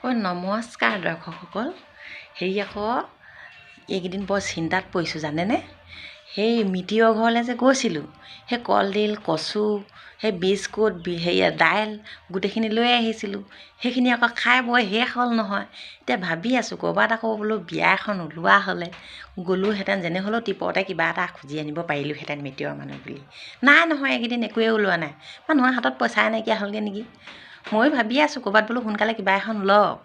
নমস্কাৰ দৰ্শকসকল। হেৰি আকৌ এইকেইদিন বৰ চিন্তাত পৰিছোঁ জানেনে। সেই মিতিৰৰ ঘৰলৈ যে গৈছিলোঁ, সেই কলডিল কচু সেই বিস্কুট হেৰিয়া দাইল গোটেইখিনি লৈ আহিছিলোঁ। সেইখিনি আকৌ খাই বৰ শেষ হ'ল নহয়। এতিয়া ভাবি আছোঁ ক'ৰবাত আকৌ বোলো বিয়া এখন ওলোৱা হ'লে গ'লোহেঁতেন, যেনে হ'লেও টিপতে কিবা এটা খুজি আনিব পাৰিলোঁহেঁতেন মিতিৰৰ মানুহ বুলি। নাই নহয়, এইকেইদিন একোৱে ওলোৱা নাই। মানুহৰ হাতত পইচাই নাইকিয়া হ'লগৈ নেকি। ময়ো ভাবি আছোঁ ক'ৰবাত বোলো সোনকালে কিবা এখন লওক,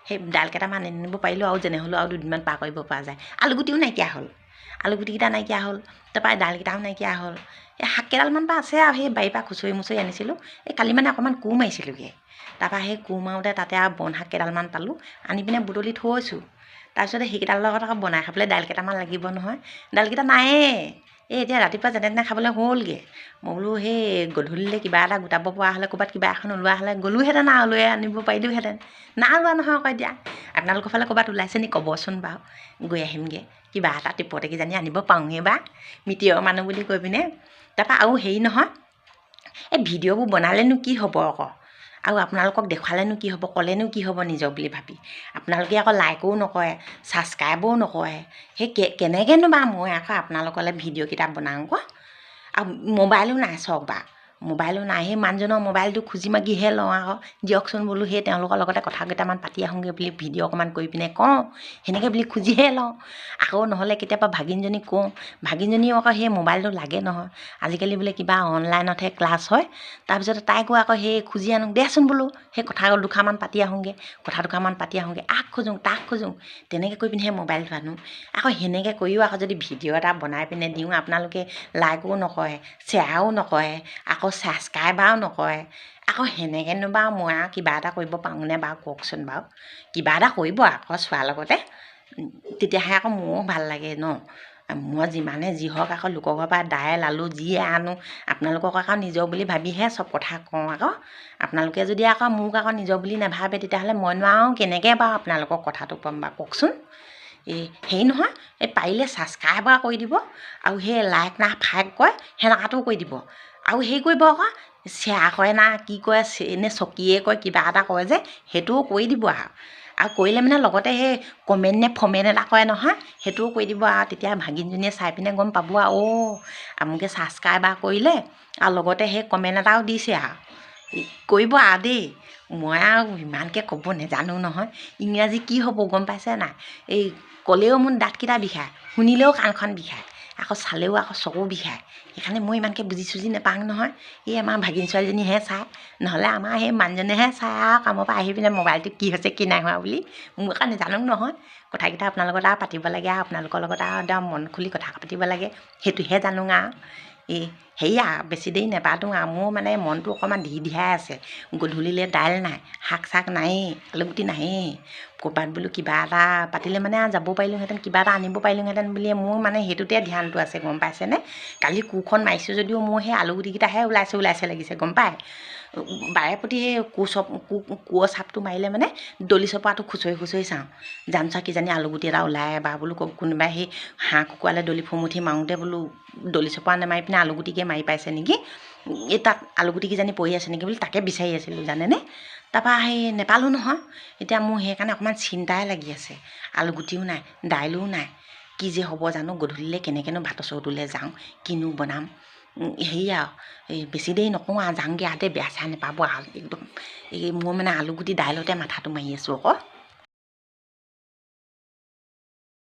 সেই দাইল কেইটামান আনিব পাৰিলোঁ আৰু যেনে হ'লেও আৰু দুদিনমান পাৰ কৰিব পৰা যায়। আলুগুটিও নাইকিয়া হ'ল, আলুগুটিকেইটা নাইকিয়া হ'ল, তাৰপৰা দাইলকেইটাও নাইকিয়া হ'ল। এই শাক কেইডালমান পৰা আছে আৰু সেই বাৰীৰ পৰা খুচৰি মুচৰি আনিছিলোঁ। এই কালি মানে অকণমান কোৰ মাৰিছিলোঁগৈ, তাৰপৰা সেই কোৰ মাৰোঁতে তাতে আৰু বন শাক কেইডালমান পালোঁ, আনি পিনে বুটলি থৈছোঁ। তাৰপিছতে সেইকেইটাৰ লগত আকৌ বনাই খাবলৈ দাইল কেইটামান লাগিব নহয়। দাইলকেইটা নায়েই। এতিয়া ৰাতিপুৱা যেনে তেনে খাবলৈ হ'লগৈ। মই বোলো সেই গধূলিলৈ কিবা এটা গোটাব পৰা হ'লে, ক'ৰবাত কিবা এখন ওলোৱা হ'লে গ'লোহেঁতেন আৰু লৈ আনিব পাৰিলোঁহেঁতেন। নাই ওলোৱা নহয় আকৌ এতিয়া। আপোনালোকৰ ফালে ক'ৰবাত ওলাইছে নি ক'বচোন বাৰু, গৈ আহিমগৈ। কিবা এটা টিপতে কিজানি আনিব পাৰোঁহে বা, মিতিৰৰ মানুহ বুলি কৈ পিনে। তাৰপৰা আৰু হেৰি নহয়, এই ভিডিঅ'বোৰ বনালেনো কি হ'ব আকৌ, আৰু আপোনালোকক দেখুৱালেনো কি হ'ব, ক'লেনো কি হ'ব নিজৰ বুলি ভাবি। আপোনালোকে আকৌ লাইকো নকৰে, ছাবস্ক্ৰাইবো নকৰে। সেই কেনেকৈনো বা মই আকৌ আপোনালোকলৈ ভিডিঅ'কেইটা বনাওঁ আকৌ। আৰু মোবাইলো নাই চাওক বা, মোবাইলো নাই। সেই মানুহজনৰ মোবাইলটো খুজি মাগিহে লওঁ আকৌ, দিয়কচোন বোলো সেই তেওঁলোকৰ লগতে কথা কেইটামান পাতি আহোঁগৈ বুলি ভিডিঅ' অকণমান কৰি পিনে কওঁ, সেনেকৈ বুলি খুজিহে লওঁ। আকৌ নহ'লে কেতিয়াবা ভাগিনজনীক কওঁ, ভাগিনজনীও আকৌ সেই মোবাইলটো লাগে নহয়। আজিকালি বোলে কিবা অনলাইনতহে ক্লাছ হয়। তাৰপিছতে তাইকো আকৌ সেই খুজি আনো, দেচোন বোলো সেই কথা দুষাৰমান পাতি আহোঁগৈ, আক খোজোঁ তাক খোজোঁ, তেনেকৈ কৰি পিনেহে মোবাইলটো আনো। আকৌ সেনেকৈ কৰিও আকৌ যদি ভিডিঅ' এটা বনাই পিনে দিওঁ, আপোনালোকে লাইকো নকৰে, শ্বেয়াৰো নকৰে, আকৌ ছাবস্ক্ৰাইবাৰো নকৰে। আকৌ সেনেকৈনো বাৰু মই আৰু কিবা এটা কৰিব পাৰোঁনে বাৰু কওকচোন বাৰু। কিবা এটা কৰিব আকৌ চোৱাৰ লগতে, তেতিয়াহে আকৌ মোৰো ভাল লাগে ন। মই যিমানে যি হওক আকৌ লোকৰ ঘৰৰ পৰা দাইল আলু যিয়ে আনো, আপোনালোকক আকৌ নিজৰ বুলি ভাবিহে চব কথা কওঁ আকৌ। আপোনালোকে যদি আকৌ মোক আকৌ নিজৰ বুলি নাভাবে, তেতিয়াহ'লে মইনো আৰু কেনেকৈ বাৰু আপোনালোকক কথাটো ক'ম বাৰু কওকচোন। এই হেৰি নহয়, এই পাৰিলে ছাবস্ক্ৰাইব কৰি দিব, আৰু সেই লাইক না ফাইক কয় সেনেকুৱাটো কৰি দিব। আৰু হেৰি কৰিব আকৌ, শ্বেয়াৰ কৰে না কি কয়, এনেই চকীয়ে কয় কিবা এটা কয় যে, সেইটোও কৰি দিব আৰু কৰিলে মানে লগতে সেই কমেণ্ট নে ফমেণ্ট এটা কৰে নহয়, সেইটোও কৰি দিব আৰু। তেতিয়া ভাগিনজনীয়ে চাই পিনে গম পাব আৰু আমুকে ছাবস্ক্ৰাইবাৰ কৰিলে আৰু লগতে সেই কমেণ্ট এটাও দিছে আৰু। কৰিব আৰু দেই। মই আৰু ইমানকৈ ক'ব নাজানো নহয়। ইংৰাজী কি হ'ব গম পাইছে নাই। এই ক'লেও মোৰ দাঁতকেইটা বিষায়, শুনিলেও কাণখন বিষায়, আকৌ চালেও আকৌ চকু বিষায়। সেইকাৰণে মই ইমানকৈ বুজি নাপাওঁ নহয়। এই আমাৰ ভাগিন ছোৱালীজনীহে চায়, নহ'লে আমাৰ সেই মানুহজনেহে চায় আৰু কামৰ পৰা আহি পিনে মোবাইলটো কি হৈছে কি নাই হোৱা বুলি। মোৰ আকৌ নাজানো নহয়। কথাকেইটা আপোনালোকৰ লগত আৰু পাতিব লাগে, আৰু আপোনালোকৰ লগত আৰু একদম মন খুলি কথা পাতিব লাগে, সেইটোহে জানো আৰু। এই সেয়া বেছি দেৰি নেপাতোঁ আৰু। মোৰ মানে মনটো অকণমান ধিয়াই আছে। গধূলিলৈ দাইল নাই, শাক চাক নায়েই, আলুগুটি নায়েই। ক'ৰবাত বোলো কিবা এটা পাতিলে মানে আৰু যাব পাৰিলোঁহেঁতেন, কিবা এটা আনিব পাৰিলোঁহেঁতেন বুলিয়ে মোৰ মানে সেইটোতে ধ্যানটো আছে গম পাইছেনে। কালি কোৰখন মাৰিছোঁ যদিও মোৰ সেই আলুগুটিকেইটাহে ওলাইছে লাগিছে গম পায়। বাৰে প্ৰতি সেই কোৰৰ চাপটো মাৰিলে মানে দলি চপৰাটো খুচৰি চাওঁ, জানোচা কিজানি আলুগুটি এটা ওলায় বা বোলো কোনোবাই সেই হাঁহ কুকুৰালৈ দলি ফুমুঠি মাৰোঁতে বোলো দলি চপৰা নেমাৰি পিনে আলুগুটিকে মাৰি পাইছে নেকি, এই তাত আলুগুটি কিজানি পৰি আছে নেকি বুলি তাকে বিচাৰি আছিলোঁ জানেনে। তাৰপৰা সেই নেপালোঁ নহয়। এতিয়া মোৰ সেইকাৰণে অকণমান চিন্তাই লাগি আছে। আলুগুটিও নাই, দাইলো নাই, কি যে হ'ব জানো। গধূলিলৈ কেনেকৈনো ভাতৰ চৰুটোলৈ যাওঁ, কিনো বনাম। হেৰি আৰু এই বেছি দেৰি নকওঁ আৰু, যাওঁগৈ আৰু দেই, বেয়া চেয়া নেপাব আৰু একদম। এই মোৰ মানে আলুগুটি দাইলতে মাথাটো মাৰি আছোঁ আকৌ।